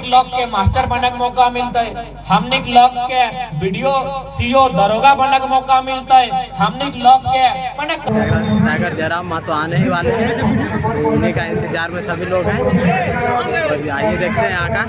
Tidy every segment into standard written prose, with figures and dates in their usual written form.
लोग के मास्टर बनने का मौका मिलता है, हमने लोग के वीडियो सीओ दरोगा बनने का मौका मिलता है, हमने लोग के टाइगर जयराम माँ तो आने ही वाले हैं, तो उन्हीं का इंतजार में सभी लोग हैं। और आइए देखते हैं यहाँ का।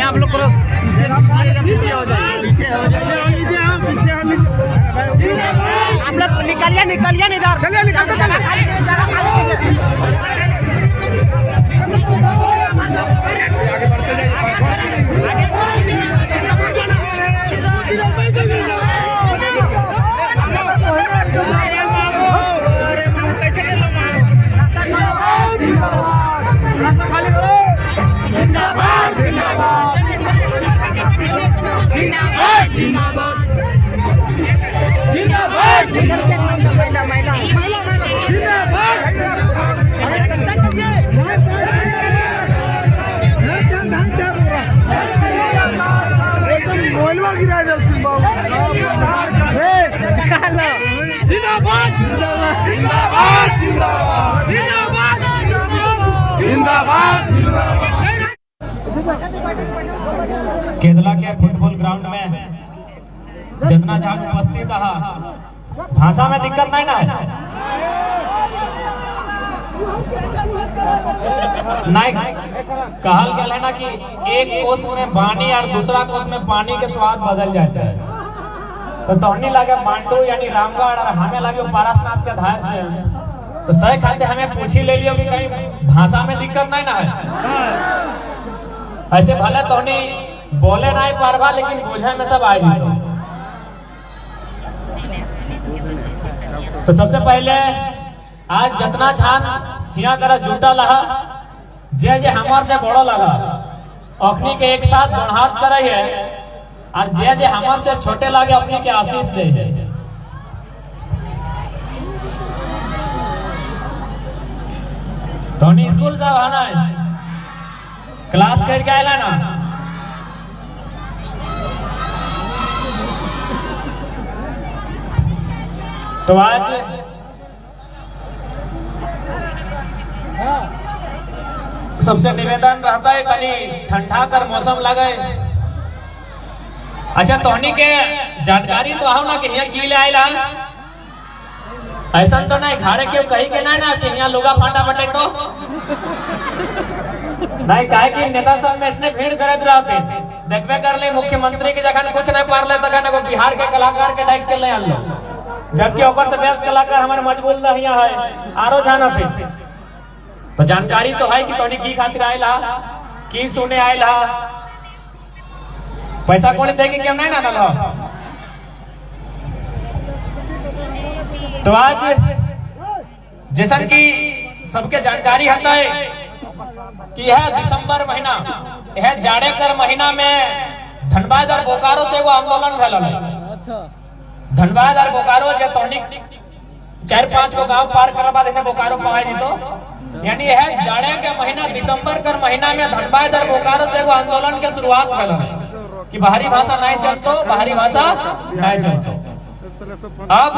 आप लोग पीछे हो जाइए, आप लोग निकलिए इधर, चलिए निकलते केदला के फुटबॉल ग्राउंड में जितना जहां उपस्थित रहा, भाषा में दिक्कत नहीं ना है, नहीं कहल गया है ना कि एक कोस में पानी और दूसरा कोस में पानी के स्वाद बदल जाता है। तो तोहनी लगे मांडू यानी रामगढ़ और हमें लगे पारसनाथ के धार से, तो सही खाते हमें पूछी ले लियो कि कहीं भाषा में दिक्कत नहीं ना है। ऐसे भले तोहनी बोले नहीं पारवा, लेकिन बुझे में सब आ जाए। तो सबसे पहले आज जितना छान हिया करा जुटा लहा, जे जे हमार से बड़ो लगा अखनी के एक साथ हाथ करे है, और जे जे हमार से छोटे लगे अपनी के आशीष दे है। तोनी स्कूल से आना है, क्लास करके आयला ना, तो आज सबसे निवेदन रहता है कहीं ठंडा कर मौसम लगे। अच्छा तोहनी के जानकारी तो आओ ना कि यहाँ की ले आयला, ऐसा तो नहीं घरे क्यों कही के ना कि यहाँ लुगा फाटा बटे तो नहीं कहे कि नेता सब में इसने भीड़ करत रहते, देखबे कर ले मुख्यमंत्री के जगह कुछ नहीं पार ले तक बिहार के कलाकार के डाक के ले आन लो, जबकि ऊपर से बेस कलाकार हमारे मजबूत दहिया है आरो जाना थे। तो जानकारी तो है कि तोनी की खातिर आयला, की सुने आयला, पैसा कोनी देगी कि हम नहीं ना लो। तो आज जैसा कि सबके जानकारी होता है कि यह दिसंबर महीना, यह जाड़े कर महीना में धनबाद और बोकारो से वो आंदोलन भला। धनबाद और बोकारो जो तोहनी 4-5 को गांव पार करने बाद बोकारो पहुंचे जी, तो यानी यह जाड़े के महीना दिसंबर कर महीना में धनबाद और बोकारो से वो आंदोलन के शुरुआत भला कि बाहरी भाषा नहीं चलतो, बाहरी भाषा नहीं चलतो। अब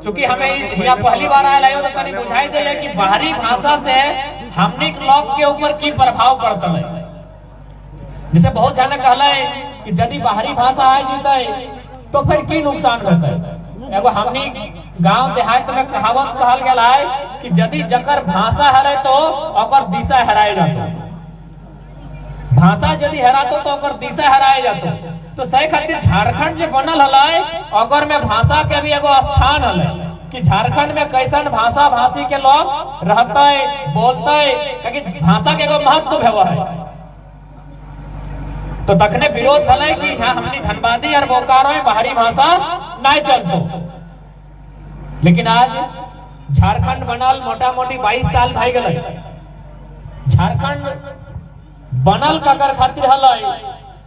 चूंकि हमें यहाँ पहली बार आया तो कहीं बुझाई दे कि बाहरी भाषा से हमने लोग के ऊपर की प्रभाव पड़ता है। जिसे बहुत जाने कहला है कि यदि बाहरी भाषा आ जीता है तो फिर की नुकसान होता है। एगो हमनी गांव देहात में कहावत कहल गया है कि यदि जकर भाषा हरे तो ओकर दिशा हराए जातो, भाषा यदि हरातो तो ओकर दिशा हराए जातो। तो सही खातिर झारखंड जो बनल हलाय अगर में भाषा के भी एगो स्थान हल कि झारखंड में कैसन भाषा भाषी के लोग रहते बोलते, क्योंकि भाषा के एगो महत्व है। तो तखने विरोध भले कि यहाँ हमने धनबादी और बोकारो में बाहरी भाषा नहीं चलतो, लेकिन आज झारखंड बनल मोटा मोटी 22 साल भाई गए। झारखंड बनल ककर खातिर हलय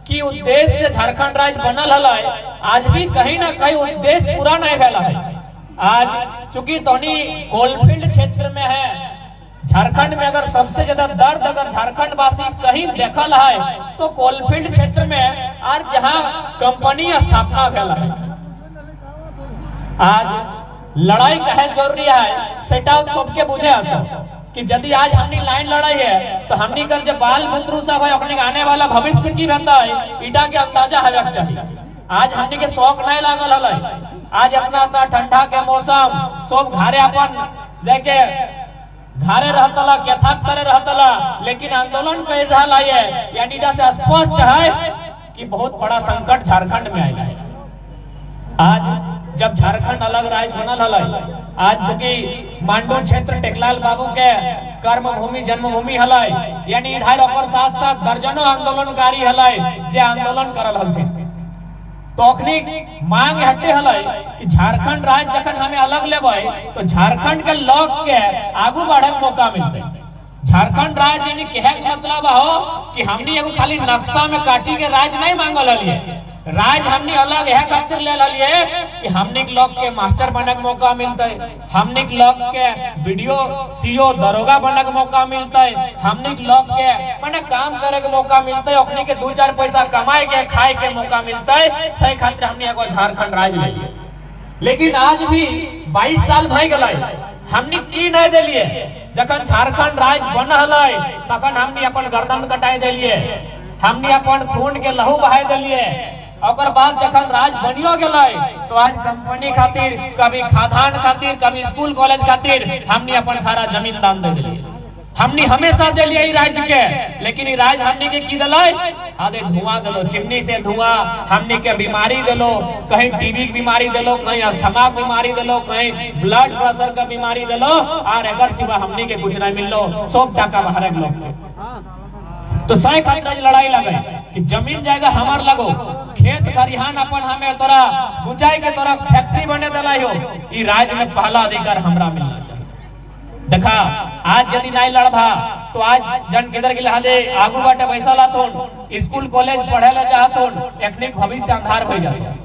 कि उद्देश्य से झारखंड राज्य बनल हलय, आज भी कहीं ना कहीं उद्देश्य पूरा नहीं भेला है। आज चूंकि तोनी कोलफील्ड क्षेत्र में है, झारखंड में अगर सबसे ज्यादा दर्द अगर झारखंड वासी कहीं देखल है तो कोलफील्ड क्षेत्र में, और जहां कंपनी स्थापना भेला है। आज लड़ाई कहे जरूरी है सेटा सबके बुझे आता कि यदि आज हमने लाइन लड़ाई है तो हमने कर जब बाल बुतरू सब है अपने आने वाला भविष्य की रहता है ईटा के अंदाजा है चाहिए। आज हमने के शौक नहीं लागल हल, आज अपना ठंडा के मौसम सब घरे अपन जाके घरे रहतला यथार्थ करे रहतला, लेकिन आंदोलन कर रहा है यानी से स्पष्ट है कि बहुत बड़ा संकट झारखंड में आया है। आज जब झारखंड अलग राज्य बनल है, आज चूंकि मांडू क्षेत्र टेकलाल बाबू के कर्म भूमि जन्मभूमि हलय, यानी इधर और साथ साथ दर्जनों आंदोलनकारी हलय जे आंदोलन करल हलथिन। तो अखनी मांग हटे हलय कि झारखंड राज्य जखन हमें अलग लेबै तो झारखंड के लोग के आगू बढ़े मौका मिलते। झारखंड राज्य यानी कहे मतलब हो कि हमने एगो खाली नक्शा में काटी के राज्य नहीं मांगल हलिए, राज्य हमने अलग यह खातिर ले लिए कि हमने लोग के मास्टर बनने का मौका मिलता है, हमने लोग के वीडियो सीओ दरोगा बनने का मौका मिलता है, हमने लोग के माने काम करे का मौका मिलता है, अपने के 2-4 पैसा कमाए के खाए के मौका मिलता है। सही खातिर हमने एगो झारखंड राज्य ले लिए, लेकिन आज भी 22 साल भय गए हमने की नहीं दिलिए। जखन झारखंड राज्य बनल है तखन हमने अपन गर्दन कटाई दिलिए, हमने अपन खून के लहू बहाई दिलिए। और बाद जखन राज बनियो गए तो आज कंपनी खातिर, कभी खादान खातिर, कभी स्कूल कॉलेज खातिर हमने अपन सारा जमीन दान दे दिलिए। हमने हमेशा दिलिए राज्य के, लेकिन राज्य हमने के की दिलाई आधे धुआं दिलो, चिमनी से धुआं, हमने के बीमारी दिलो, कहीं टीबी की बीमारी दिलो, कहीं अस्थमा की बीमारी दिलो, कहीं ब्लड प्रेशर का बीमारी दिलो, और अगर सिवा हमने के कुछ नहीं मिलो, सब टाका बाहर लोग के। तो सही खातिर लड़ाई लगे कि जमीन जाएगा हमार लगो, खेत खरिहान अपन हमें तोरा बुझाई के तोरा फैक्ट्री बने दिलाई हो, ई राज्य में पहला अधिकार हमरा मिलना चाहिए। देखा आज यदि नहीं लड़भा तो आज जन किधर के लिहाजे आगू बाटे पैसा लातोन, स्कूल कॉलेज पढ़े ले जातोन, एकनी भविष्य अंधार हो जाता।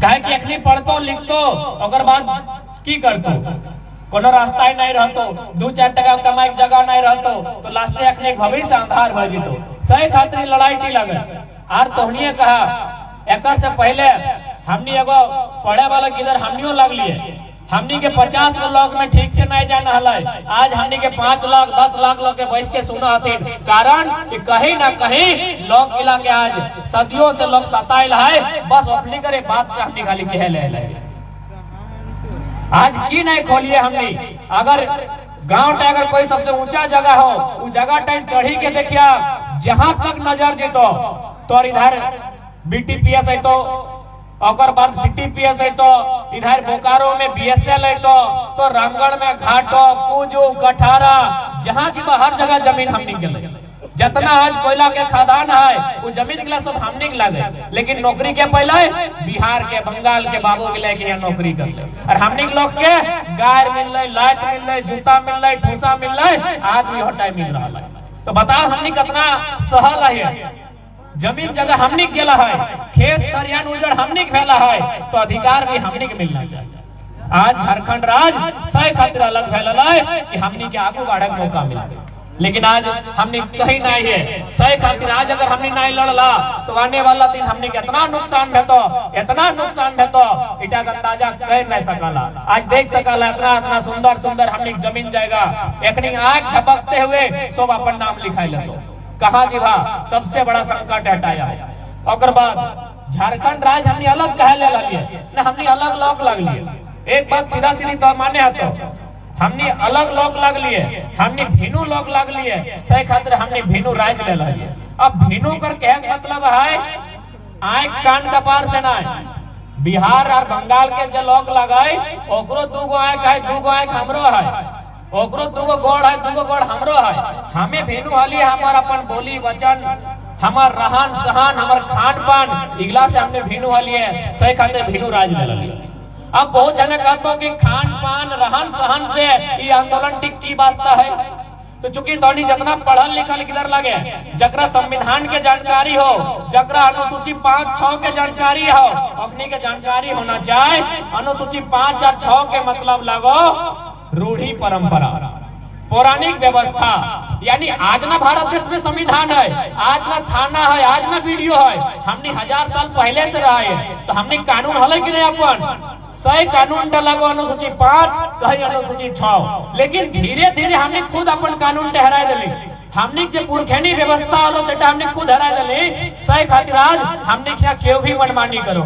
काहे कि एकनी पढ़तो लिखतो अगर बात की करतो कोनो रास्ता ही नहीं रहतो, 2-4 टका कमाई जगह नहीं रहतो, तो लास्ट एकनी भविष्य अंधार हो जितो। सही खातिर लड़ाई की लगे आर तोहनिए कहा एकर से पहले हमनी एगो पढ़े वाला किधर हमनियो लग लिए, हमनी के 50 लोग में ठीक से नहीं जाना हलाई, आज हमनी के 5 लाख 10 लाख लोग के बैठ के सुना हथिन। कारण कि कहीं ना कहीं लोग मिला के आज सदियों से लोग सताइल है, बस अपनी करे बात के हमनी खाली कहे ले। आज की नहीं खोलिए हमनी, अगर गांव अगर कोई सबसे ऊंचा जगह हो वो जगह टाइम चढ़ी के देखिया, जहां तक नजर जीतो तो इधर बीटीपीएस है, तो बाद सीटीपीएस है, तो इधर बोकारो में बीएसएल है, तो रामगढ़ में घाटो पूजो कठारा, जहां की हर जगह जमीन हमने के जितना आज कोयला के खादान है वो जमीन के सब हमने के लगे, लेकिन नौकरी के पहले बिहार के बंगाल के बाबू के लेके यहाँ नौकरी कर ले, और हमने लोग के गाय मिल रही, लाइट मिल रही, जूता मिल रही, ठूसा मिल रही, आज भी हटाई मिल रहा है। तो बताओ हमने कितना सहल है, जमीन जगह हमने केला है, खेत खरियान उजड़ हमने फैला है, तो अधिकार भी हमने के मिलना चाहिए। आज झारखंड राज्य सही खातिर अलग फैला है कि हमने के आगू बढ़े मौका मिलते, लेकिन आज हमने कहीं नहीं है। सही खातिर आज अगर हमने नहीं लड़ला तो आने वाला दिन हमने कितना नुकसान भेतो, इतना नुकसान भेतो इटा का अंदाजा कर नहीं सकला। आज देख सकला इतना सुंदर सुंदर हमने जमीन जाएगा, एकनी आग झपकते हुए सब अपन नाम लिखाई लेतो, कहा जी भा सबसे बड़ा संकट हटाया है। और बाद झारखंड राज्य हमने अलग कहे ले लिए ना, हमने अलग लोग लग लिए। एक बात सीधा सीधी तो माने है, तो हमने अलग लोग लग लिए, हमने भिनु लोग लग लिए, सही खातिर हमने भिनु राज्य ले लिए। अब भिनु कर कहे मतलब है आँख कान कपार से ना बिहार और बंगाल के जो लोग लगाए ओकरो दूगो आँख है, दूगो आँख हमरो है, ओकरो दूगो गोड़ है, दूगो गोड़ हमरो है। हमें भेनु हली हमार अपन बोली वचन, हमार रहन सहन, हमार खान पान इगला से हमने भेनु हली है, सही खाते भेनु राज ले ली। अब बहुत जने कहते कि खान पान रहन सहन से ये आंदोलन टिक की वास्ता है। तो चूंकि तोनी जितना पढ़ल लिखल किधर लगे, जकरा संविधान के जानकारी हो, जकरा अनुसूची 5-6 के जानकारी हो, अपनी के जानकारी होना चाहिए। अनुसूची 5 और 6 के मतलब लगो रूढ़ी परंपरा, पौराणिक व्यवस्था। यानी आज ना भारत देश में संविधान है, आज ना थाना है, आज ना वीडियो है, हमने 1000 साल पहले से रहा है। तो हमने कानून हल कि नहीं अपन सही कानून लगो अनुसूची 5 कहीं अनुसूची 6, लेकिन धीरे धीरे हमने खुद अपन कानून ठहराए दिली। हमने जो पुरखैनी व्यवस्था वालों से हमने खुद हराए दिली। सही खातिर आज हमने क्या क्यों भी मनमानी करो।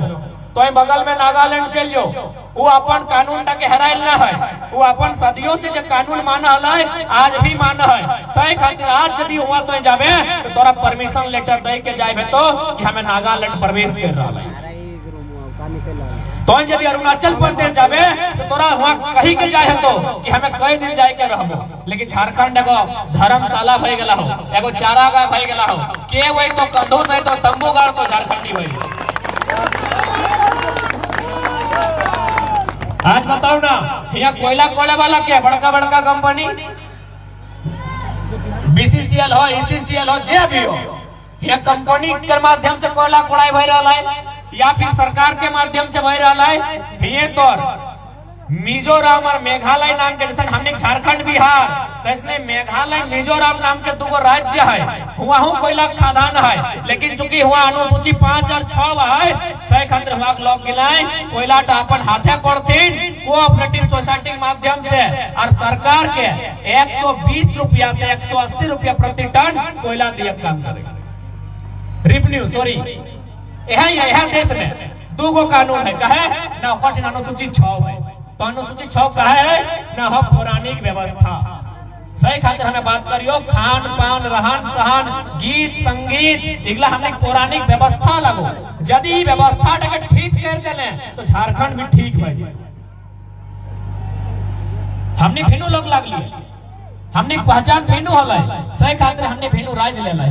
तो बगल में नागालैंड चल जाओ, वो अपन कानून के हरायल ना है, वो अपन सदियों से जो कानून माना है आज भी माना है। सही खातिर आज यदि हुआ तो जाबे तो तोरा परमिशन लेटर दे के जाए तो कि हमें नागालैंड प्रवेश कर रहा है। तो यदि अरुणाचल प्रदेश जाबे तो तोरा वहाँ कहीं के जाए तो कि हमें कई दिन जाए के रहबो। लेकिन झारखंड एगो धर्मशाला भई गेला हो, एगो चारागाह भई गेला हो, के वही तो कंधों से तो तंबू गाड़ तो झारखंडी वही। आज बताओ ना, यहाँ कोयला कोले वाला क्या बड़का बड़का कंपनी BCCL हो, ECCL हो, जे भी हो, यह कंपनी के माध्यम से कोयला कोड़ाई भई रहा है या फिर सरकार के माध्यम से भई रहा है। ये तो मिजोरम और मेघालय नाम के, जैसे हमने झारखंड बिहार, तो इसने मेघालय मिजोरम नाम के 2 राज्य है, हुआ कोयला खदान है। लेकिन चूंकि हुआ अनुसूची 5 और 6 है, सही खातिर हुआ लोग गिलाए कोयला अपन हाथे करथिन कोऑपरेटिव सोसाइटी के माध्यम से, और सरकार के 120 रुपया से 180 रुपया प्रति टन कोयला दिए काम करेगा रेवेन्यू। सॉरी, यह देश में 2 कानून है, कहे ना कठिन अनुसूची 6 है। तो अनुसूची 6 कहे ना हो पौराणिक व्यवस्था। सही खातिर हमें बात करियो खान पान रहन सहन गीत संगीत इगला हमने पौराणिक व्यवस्था लगो। यदि व्यवस्था अगर ठीक कर देने तो झारखंड भी ठीक भाई। हमने भेनु लोग लग लिए, हमने पहचान भेनु होला, सही खातिर हमने भेनु राज ले ला।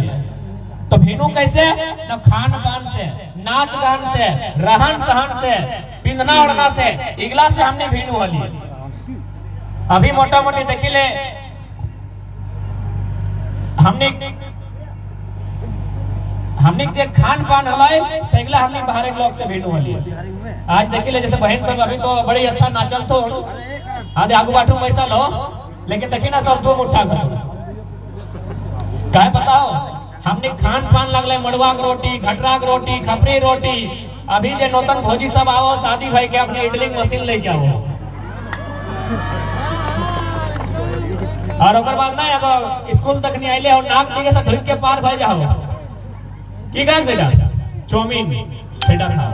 तो भेनु कैसे न खान पान से, नाच गान से, रहन सहन से, पिंधना ओढ़ना से इगला से हमने भेनु वाली। अभी मोटा मोटी देखिले हमने जे खान पान हलाए सगला हमने बाहर के लोग से भेनु वाली। आज देखिले जैसे बहन सब अभी तो बड़ी अच्छा नाचल तो आधे आगू बाटू पैसा लो, लेकिन देखी ना सब 2 मुठ्ठा करो। क्या बताओ हमने खान पान लगले मड़ुआ के रोटी, घटरा के रोटी, खपरी रोटी। अभी जे नौतन भोजी सब आओ शादी भाई के अपने इडली मशीन लेके आओ। और ओकर बाद ना एगो स्कूल तक नहीं आइले और नाक दिखे से ढुक के पार भई जाओ की कहन से चौमीन सेटा खाओ।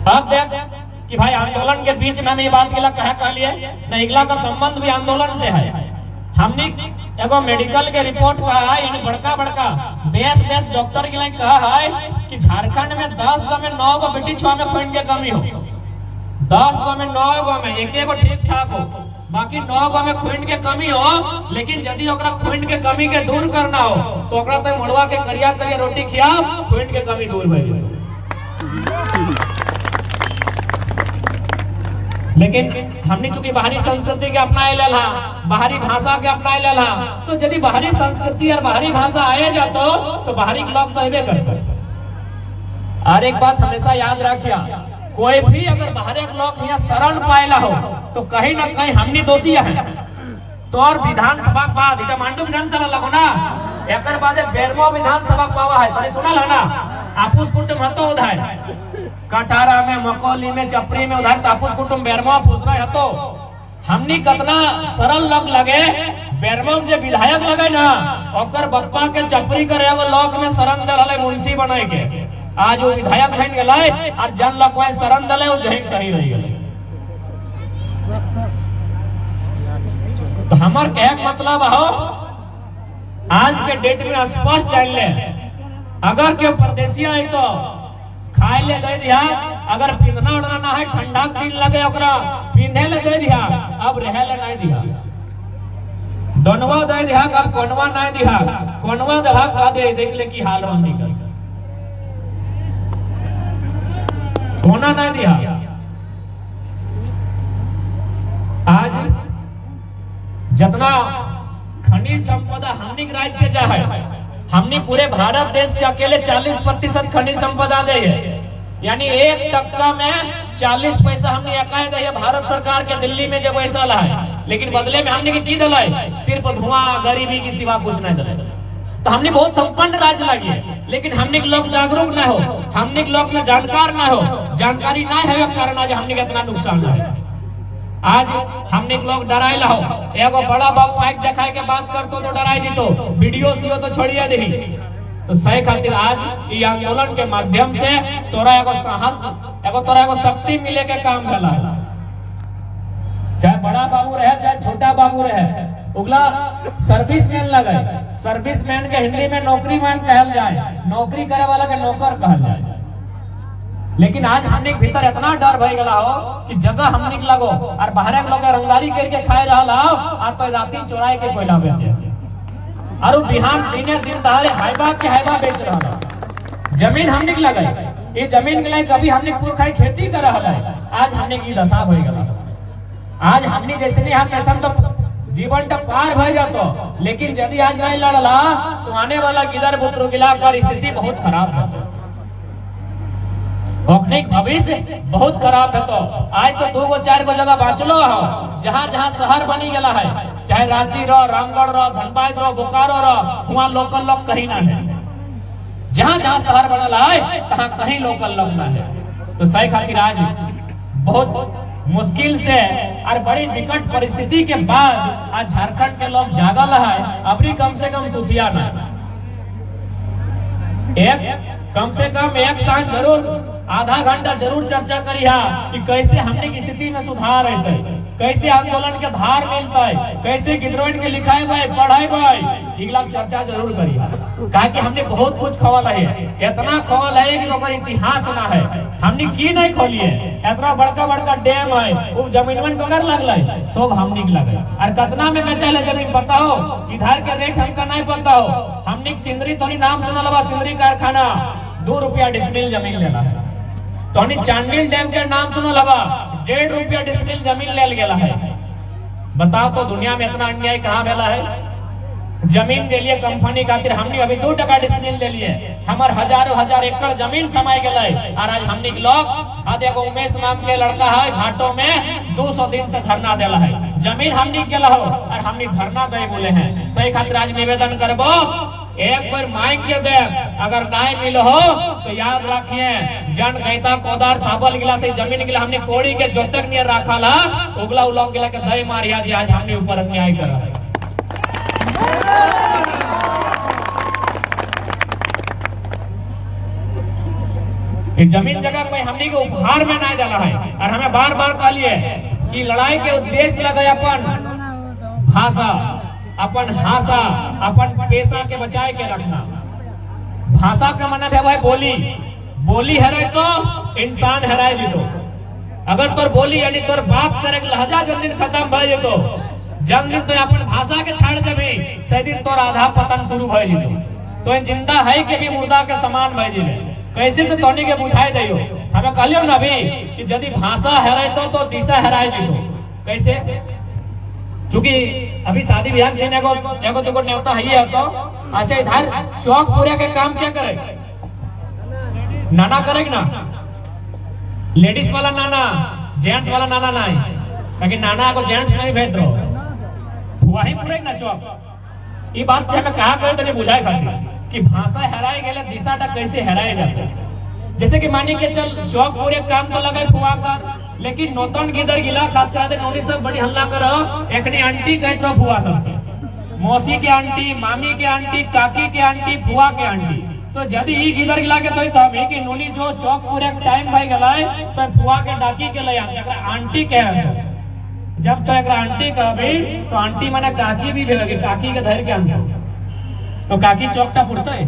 अब देख कि भाई आंदोलन के बीच में हम ये बात कह लिए न इगला का संबंध भी आंदोलन से है। हमने एगो मेडिकल के रिपोर्ट कहा है, बड़का बड़का बेस डॉक्टर के लिए कहा है कि झारखंड में 10 गो में 9 गो बेटी छुआ में खून के कमी हो, 10 गो में 9 गो में एक गो ठीक ठाक हो, बाकी 9 गो में खून के कमी हो। लेकिन यदि ओकरा खून के कमी के दूर करना हो तो ओकरा तो मड़ुआ के करिया करिया रोटी खियाओ, खून के कमी दूर भई। लेकिन हमने चूंकि बाहरी संस्कृति के अपनाए लेला, बाहरी भाषा के अपनाए लेला, तो यदि बाहरी संस्कृति और बाहरी भाषा आए जातो तो बाहरी लोग तो हेबे करते। और एक बात हमेशा याद रखिया, कोई भी अगर बाहरी लोग यहाँ शरण पाएला हो तो कहीं ना कहीं हमनी दोषी है। तो और विधानसभा के बाद मांडू विधानसभा लगो ना, एक बाद बेरमो विधानसभा पावा है, तो सुना ला ना आपूस कुटुम हतो उधार कटारा में, मकोली में, चपरी में उधार तापूस कुटुम बेरमो पूछ रहे हतो। हमनी कितना सरल लोग लगे, बेरमो जे विधायक लगे ना ओकर बप्पा के चपरी करे एगो लोक में शरण दे रहले मुंशी बनाए के, आज वो विधायक बन गए और जन लोग वही शरण दले वो जही कहीं रह गए। तो हमार कहे मतलब हो आज के डेट में स्पष्ट जान ले, अगर क्यों परदेसिया है तो खाए ले दे दिया, अगर पिंधना उड़ना ना है ठंडा दिन लगे ओकरा पिंधे ले दे दिया, अब रहे ले नहीं दिया। दोनवा दे दिया, अब कोनवा नहीं दिया, कोनवा दहा खा दे, देख ले की हाल हम निकल कोना नहीं दिया। आज जितना खनिज संपदा हमनी के राज्य से जा है, हमने पूरे भारत देश के अकेले 40% खनिज संपदा दे है, यानी 1% में 40 पैसा हमने अकाय दे भारत सरकार के दिल्ली में जब पैसा ला है, लेकिन बदले में हमने की दिला है सिर्फ धुआं गरीबी की सिवा कुछ नहीं दिला। तो हमने बहुत संपन्न राज्य लगी है, लेकिन हमने के लोग जागरूक न हो, हमने के लोग में जानकार न हो, जानकारी ना है कारण आज हमने इतना नुकसान है। आज हमने के लोग डराए ला हो, एगो बड़ा बाबू माइक दिखाए के बात करतो तो डराए जी तो वीडियो सीओ तो छोड़िए नहीं। तो सही खातिर आज ये आंदोलन के माध्यम से तोरा एगो साहस, एगो तोरा एगो शक्ति मिले के काम भला, चाहे बड़ा बाबू रहे चाहे छोटा बाबू रहे, उगला सर्विसमैन लगे, सर्विसमैन के हिंदी में नौकरी मैन कहल जाए, नौकरी करे वाला के नौकर कहल जाए। लेकिन आज हमने के भीतर इतना डर भय गला हो कि जगह हमने के लगो और बाहर के लोग रंगदारी करके खाए रहा हो और तो राती चोराए के कोयला बेचे और बिहान दिने दिन दहाड़े हाइबा के हाइबा बेच रहा। जमीन हमने के लगे, ये जमीन के लिए कभी हमने पुरखाई खेती कर रहा है, आज हमने की दशा हो गला। आज हमने जैसे नहीं यहाँ कैसा तो जीवन तो पार भय जातो, लेकिन यदि आज नहीं लड़ला तो आने वाला गिदर पुत्र गिला कर स्थिति बहुत खराब है, भविष्य बहुत खराब है। तो आज तो 2 4 जगह बाँचलो हो, जहाँ जहाँ शहर बनी गला है, चाहे रांची रहो, रामगढ़ रहो, धनबाद रहो, बोकारो रहो, वहाँ लोकल लोग कहीं ना है। जहाँ जहाँ शहर बनल है तहाँ कहीं लोकल लोग ना है। तो सही खातिर आज बहुत मुश्किल से और बड़ी विकट परिस्थिति के बाद आज झारखंड के लोग जागल है, अभी कम से कम सुथिया ना कम से कम एक साथ जरूर आधा घंटा जरूर चर्चा करिया कि कैसे हमने की स्थिति में सुधार है, कैसे आंदोलन के धार मिलता है, कैसे गिद्रोह के लिखाए भाई पढ़ाई भाई इगला चर्चा जरूर करिया। कहा कि हमने बहुत कुछ खवल है, इतना खवल है कि ओकर इतिहास ना है, हमने की नहीं खोली है। इतना बड़का बड़का डैम है, वो जमीन कगर लगल सब हमने लगे और कतना में बेचल है जमीन बताओ, इधर के रेट हमका नहीं पता हो। हमने सिंदरी तो नाम सुनल बा, सिंदरी कारखाना 2 रुपया डिसमिल जमीन लेना है। तो चांडिल डैम के नाम सुनल हवा, 1.5 रुपया डिसमिल जमीन ले गेला है। बताओ तो दुनिया में इतना अन्याय कहाँ भेला है। जमीन ले लिए कंपनी खातिर, हमने अभी 2 टका डिसमिल ले लिए, हमार हजारों हजार एकड़ जमीन समाये गए और आज हमने लोग आज एगो उमेश नाम के लड़का है घाटों में 200 दिन से धरना देला है, जमीन हमने गेला हो और हमने धरना दे बोले हैं। सही खातिर आज निवेदन करबो, एक बार माइक के दे, अगर नहीं मिल हो तो याद रखिए जन कहता कोदार साबल गिला से जमीन गिला हमने कोड़ी के जब तक नहीं रखा ला उगला उलग गिला के दही मारिया जी आज हमने ऊपर अन्याय करा। ये जमीन जगह कोई हमने को उपहार में नहीं डाला है और हमें बार बार कह लिए कि लड़ाई के उद्देश्य लगे अपन भाषा, अपन भाषा, अपन पेशा के बचाए के रखना। भाषा का मतलब है भाई बोली, बोली हराए तो इंसान हराए जी। तो अगर तोर बोली यानी तोर बात करे लहजा जब दिन खत्म भय तो जब दिन तो अपन भाषा के छाड़ देवे सही दिन तोर आधा पतन शुरू भय जी। तो जिंदा है के भी मुर्दा के समान भय जी। कैसे से तोनी के बुझाए दियो, हमें कहलियो ना अभी कि यदि भाषा हराए तो दिशा हराए जी। तो कैसे, क्योंकि अभी शादी ब्याह देने को एगो दुगो न्योता है तो अच्छा इधर चौक पूरे के काम क्या करे, नाना करेगा ना, लेडीज वाला नाना, जेंट्स वाला नाना नहीं, क्योंकि नाना को जेंट्स नहीं भेज दो वही पूरे ना चौक। ये बात हमें कहा करे तो नहीं बुझाए खातिर कि भाषा हराए गए दिशा तक कैसे हराए जाते। जैसे कि मानी के चल चौक पूरे काम को लगे फुआ कर, लेकिन नौतन गिदर गिला खास कर नौनी सब बड़ी हल्ला करो, एकनी आंटी कहते रहो फुआ सबसे, मौसी के आंटी, मामी के आंटी, काकी के आंटी, फुआ के आंटी। तो यदि ई गिदर गिला के तो हमें कि नोनी जो चौक पूरे टाइम भाई गलाए तो फुआ के डाकी के ले आंटी कहे। जब तो एक आंटी कहबी तो आंटी माने काकी भी लगे, काकी के धर के अंदर तो काकी चौकटा पुरता है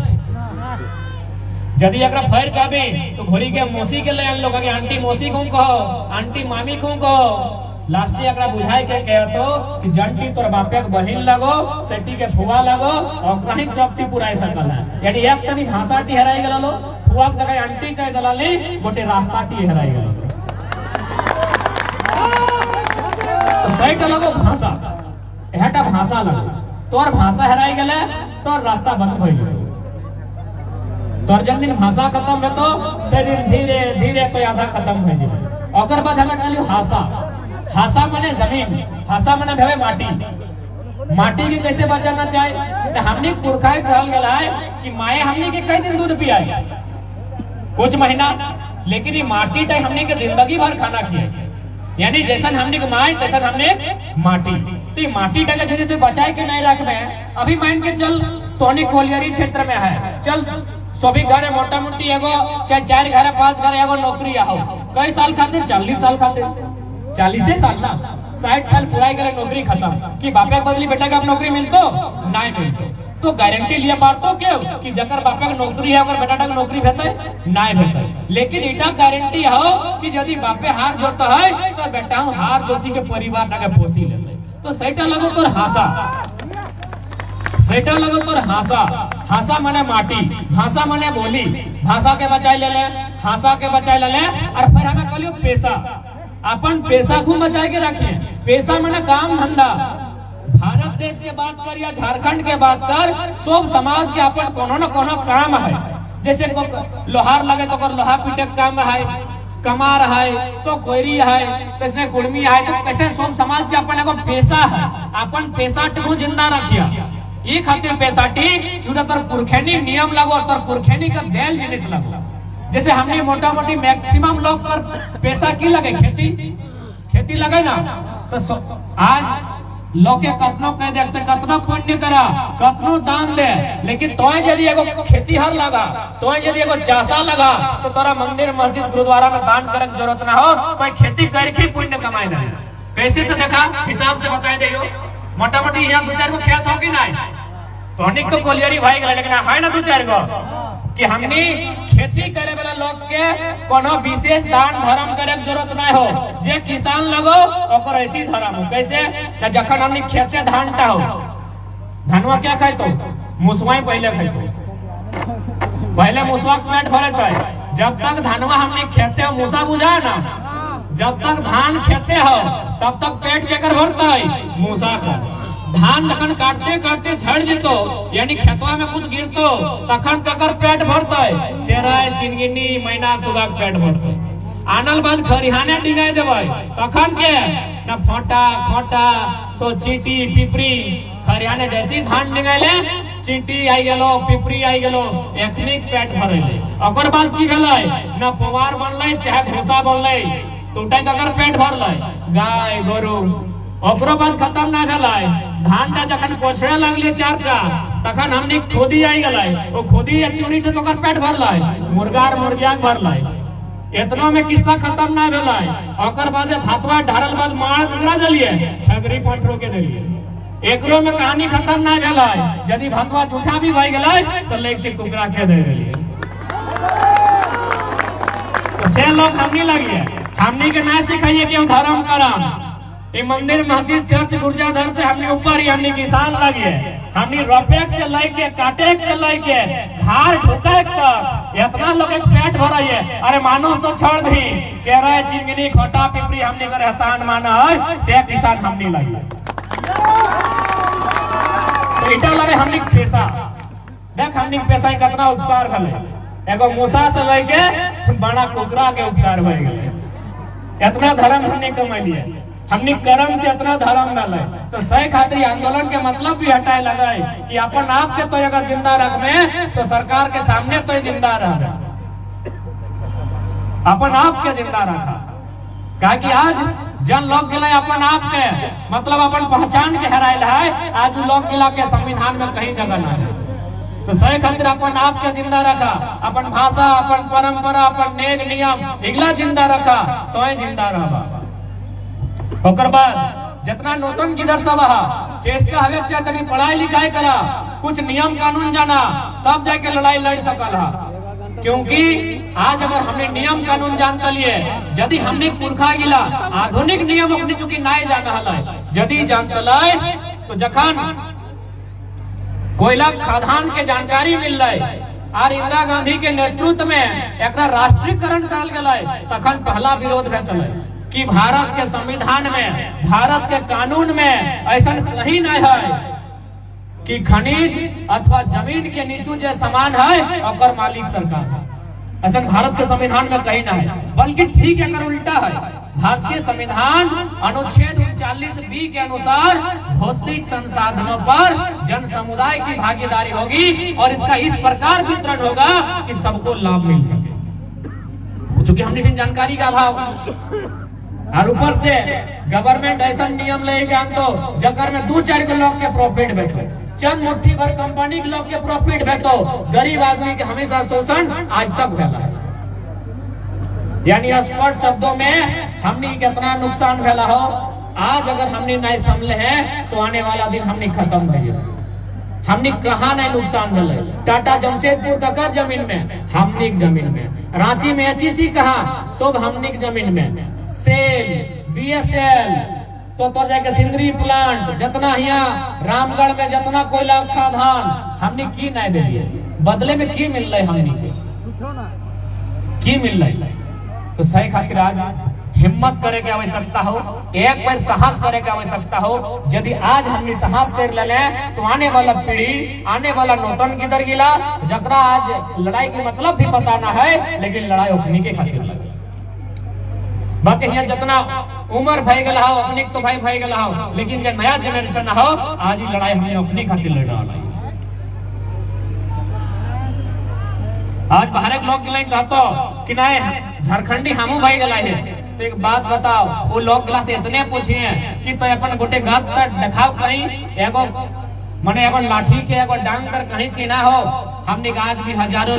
यदि अगर फैर कहबे तो घोरी के मौसी के ले लोग के आंटी मौसी को कहो, आंटी मामी को कहो। लास्टी अगर बुझाई के कहतो कि जंटी तोर बापे के बहिन लगो, सेटी के फुआ लगो और कहीं चौकटी पुराई सकल है। यानी एक तनी भाषा टी हराई गलो, फुआ के जगह आंटी कह दलाली, गोटे रास्ता टी हराई गलो। तो सही तो लगो भाषा, एटा भाषा लगो, तोर भाषा हराई गले तोर रास्ता बंद हो गयो। तोर जन दिन भाषा खत्म है तो से दिन धीरे धीरे तो आधा खत्म हो जाए। ओकर बाद हमें कहलियो हासा, हासा माने जमीन, हासा माने भवे माटी। माटी के कैसे बचाना चाहिए तो हमने पुरखा कहल गला है कि माए हमने के कई दिन दूध पियाई, कुछ महीना, लेकिन ये माटी टाइम हमने के जिंदगी भर खाना किया। यानी जैसन हमने के माए तैसन हमने माटी। तो ये माटी टाइम यदि तू बचाए के नहीं रखबे, अभी मान के चल तोनी कोलियरी क्षेत्र में है, चल सभी घर मोटा मोटी एगो चाहे 4 घर 5 घर एगो नौकरी आओ, कई साल खातिर 40 साल खातिर 40 साल ना 60 साल पूरा करे नौकरी खत्म कि बापे के बदली बेटा का नौकरी मिलतो नहीं मिलतो। तो गारंटी लिए पारतो क्यों कि जकर बापे के नौकरी है अगर बेटा का नौकरी भेटे नहीं भेटे। लेकिन इटा गारंटी हो कि यदि बापे हार जोता है तो बेटा हार जोती के परिवार का पोसी लेते। तो सैटा लगो तो हासा, सैटा लगो तो हासा, हासा माने माटी, भाषा माने बोली, भाषा के बचाए ले ले, भाषा के बचाए ले ले। और फिर हमें कहलियो पेशा, अपन पेशा खूब बचाए के रखिए। पेशा माने काम धंधा। भारत देश के बात कर या झारखंड के बात कर, सब समाज के अपन कोनो न कोनो काम है। जैसे लोहार लगे तो लोहा पीटे काम है, कमार है तो कोयरी है, कैसे कुर्मी है, तो कैसे सब समाज के अपन एगो पेशा है। अपन पेशा को जिंदा रखिए। ये खातिर पैसा टी तोर पुरखैनी नियम लगो और तोर पुरखैनी का देल जिनिस लगो। जैसे हमने मोटा मोटी मैक्सिमम लोग पर पैसा की लगे, खेती खेती लगे ना। तो आज लोग के कतनो कह देखते, कतनो पुण्य करा, कतनो दान दे, लेकिन तो यदि एगो खेती हर लगा, तो यदि एगो चासा लगा, तो तोरा मंदिर मस्जिद गुरुद्वारा में दान करे की जरूरत ना हो, तो खेती करके पुण्य कमाए ना। कैसे से देखा हिसाब से बताए देगा। मोटा मोटी यहाँ 2-4 गो खेत हो कि नहीं, तो अनेक तो कोलियरी भाई गए, लेकिन है ना 2-4 गो कि हमने खेती करे वाला लोग के कोनो विशेष दान धर्म करे की जरूरत नहीं हो। जे किसान लगो ओकर ऐसी धर्म हो। कैसे जखन हमने खेते धानटा हो, धनवा क्या खाई तो मुसवा पहले खाई तो, पहले मुसवा पेट भरे थे। जब तक धनवा हमने खेते मूसा बुझाए ना, जब तक धान खेते हो तब तक पेट केकर भरता है मूसा का। धान जखन काटते काटते झड़ जीतो, यानी खेतवा में कुछ गिरतो, तखन केकर पेट भरता है चेराय चिनगिनी मैना सुगा पेट भरता है। आनल बाद खरिहाने डिगाई देवे तखन के न फोटा खोटा तो चीटी पिपरी। खरिहाने जैसी धान डिगाइले चीटी आई गेलो, पिपरी आई गेलो, एखनी पेट भरेले। ओकर बाद की भेलै न पुवार बनलै चाहे भूसा बनलै, टूटे ककर पेट भरलै गाय गोरु। ओकरो बाद खत्म ना भेलै, धान टा जखन पोछड़े लगले 4टा तखन हमने खोदी आई गेलै, ओ खोदी या चुनी तो ओकर पेट भरलै, मुर्गा और मुर्गिया भरलै। इतनो में किस्सा खत्म ना भेलै। ओकर बाद भातवा ढारल बाद मार ककरा देलिए, छगरी पठरो के देलिए। एकरो में कहानी खत्म ना भेलै। यदि भातवा झूठा भी भई गेलै तो लेके के कुकरा के दे देलिए। तो से लोग हमनी लगिए, हमनी के ना सिखाइए कि हम धर्म करम। ये मंदिर मस्जिद चर्च गुर्जाधर से हमने ऊपर ही हमने किसान लगे, हमने रोपे से लेके काटे से लेके घर ढुके तक इतना लोग पेट भरा है। अरे मानुस तो छोड़ दी, चेहरा चिंगनी खोटा पिपरी हमने करे आसान माना है, से किसान हमने लगे। तो इटा लगे हमने पैसा देख, हमने पैसा कितना उपकार भले। एगो मूसा से लेके बड़ा कुकरा के उपकार भय गए। इतना धर्म हमने कमा लिए, हमने कर्म से इतना धर्म डाले। तो सही खातिर आंदोलन के मतलब भी हटाए लगाए कि अपन आप के तो अगर जिंदा रखबे तो सरकार के सामने तो जिंदा रह, अपन आप के जिंदा रखा। कहा कि आज जन लोग गिला अपन आप के मतलब अपन पहचान के हरायल है। आज लोग गिला के संविधान में कहीं जगह ना है। तो सही खातिर अपन आप के जिंदा रखा, अपन भाषा, अपन परंपरा, अपन नेक नियम इगला जिंदा रखा तो जिंदा रहा। ओकर बाद जितना नूतन गिदर सब चेष्टा हवे चाहे पढ़ाई लिखाई करा, कुछ नियम कानून जाना, तब जाके लड़ाई लड़ सकल। क्योंकि आज अगर हमने नियम कानून जानता लिए, यदि हमने पुरखा गिला आधुनिक नियम अपनी चूंकि नाय जान रहा है, यदि जानता तो जखन कोयला खदान के जानकारी मिल रही और इंदिरा गांधी के नेतृत्व में एक राष्ट्रीयकरण कल गए, तखन पहला विरोध भेटल कि भारत के संविधान में, भारत के कानून में ऐसा नहीं है कि खनिज अथवा जमीन के नीचू जो सामान है और मालिक सरकार है। ऐसा भारत के संविधान में कहीं ना है, बल्कि ठीक है उल्टा है। भारतीय संविधान अनुच्छेद 39B के अनुसार भौतिक संसाधनों पर जन समुदाय की भागीदारी होगी और इसका इस प्रकार वितरण होगा कि सबको लाभ मिल सके। चूंकि हमने भी जानकारी का अभाव और ऊपर से गवर्नमेंट ऐसा नियम लेके हम तो जगह में 2-4 लोग के प्रॉफिट बैठो, चंद मुट्ठी भर कंपनी के लोग के प्रॉफिट भेटो, गरीब आदमी के हमेशा शोषण आज तक भेला है। यानी स्पष्ट शब्दों में हमने कितना नुकसान भेला हो, आज अगर हमने नहीं समझे हैं तो आने वाला दिन हमने खत्म भइल। हमने कहा नहीं नुकसान भेले, टाटा जमशेदपुर का जमीन में, हमने जमीन में, रांची में HEC कहा सब हमने जमीन में, सेल BSL तो जाके सिंदरी प्लांट जितना यहाँ रामगढ़ में जितना कोयला खदान हमने की नहीं दिए, बदले में की मिल रही हमने की मिल रही। तो सही खातिर आज हिम्मत करे के आवश्यकता हो, एक बार साहस करे के आवश्यकता हो। यदि आज हमने साहस कर ले तो आने वाला पीढ़ी, आने वाला नौतन किधर गिला, जकरा आज लड़ाई की मतलब भी पता ना है, लेकिन लड़ाई अपनी के खातिर लगे। बाकी यहाँ जितना उम्र भय गला हो अपनी तो भाई भय गला हो, लेकिन जो नया जनरेशन हो आज ही लड़ाई हमने अपनी खातिर लड़ रहा है। आज बाहर के लोग कहते कि नहीं झारखंडी हमू भाई गला है, तो एक बात बताओ, वो लोग गला से इतने पूछिए कि तो अपन गोटे गात दिखाओ कहीं एगो मने एगो लाठी के एगो डांग कर कहीं चिन्हा हो। हमने आज भी हजारों